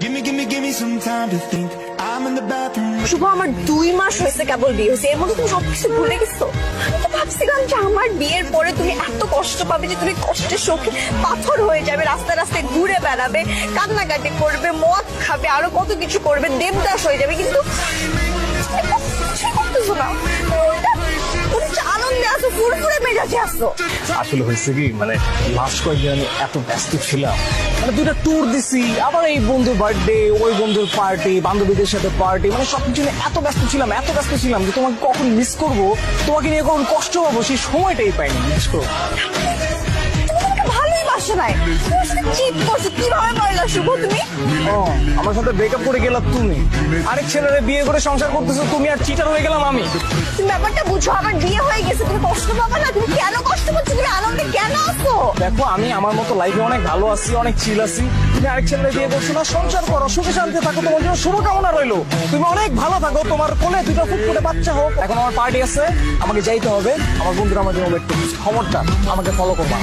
Give me some time to think. I'm in the bathroom. শুভ, আমার 2 মাস হয়েছে কেবল বিয়ে হয়েছে, এর মধ্যে তুমি সবকিছু ভুলে গেছো। আমি তো ভাবছিলাম যে আমার বিয়ের পরে তুমি এত কষ্ট পাবে যে তুমি কষ্টের শোকে পাথর হয়ে যাবে, রাস্তায় রাস্তায় ঘুরে বেড়াবে, কান্নাকাটি করবে, মদ খাবে, আরো কত কিছু করবে, দেবদাস হয়ে যাবে, কিন্তু কিছুই করতেছো না। তুমি তো আনন্দে আছো, ফুরফুরে মেজাজে আছো। আসলে হয়েছে কি, মানে লাস্ট কয়েকদিন আমি এত ব্যস্ত ছিলাম, মানে 2টা ট্যুর দিছি, আবার এই বন্ধুর বার্থডে, ওই বন্ধুর পার্টি, বান্ধবীদের সাথে পার্টি, মানে সবকিছু নিয়ে এত ব্যস্ত ছিলাম যে তোমাকে কখন মিস করবো, তোমাকে নিয়ে কখন কষ্ট পাবো, সেই সময়টাই পাইনি। মিস করবো ভালোই বাসা নাই, চিট করছো, কিভাবে পারলা শুভ তুমি? আমার সাথে ব্রেকআপ করে গেলা তুমি, আরেক ছেলেরে বিয়ে করে সংসার করতেছো তুমি, আর চিটার হয়ে গেলাম আমি। তুমি ব্যাপারটা বুঝো, আমার বিয়ে হয়ে গেছে, তুমি কষ্ট পাবা না? তুমি কেন কষ্ট পাচ্ছ? তুমি আনন্দে কেন আছো? দেখো, আমি আমার মতো লাইফে অনেক ভালো আছি, অনেক চিল আছি, তুমি আরেক ছেলেরে বিয়ে করছো না, সংসার করো, সুখে শান্তি থাকো, তোমার জন্য শুভকামনা রইলো, তুমি অনেক ভালো থাকো, তোমার কোলে 2টা ফুটফুটে বাচ্চা হোক। এখন আমার পার্টি আছে, আমাকে যাইতে হবে, আমার বন্ধুরা আমার জন্য ওয়েট করছে, খবরটা আমাকে ফলো করবা।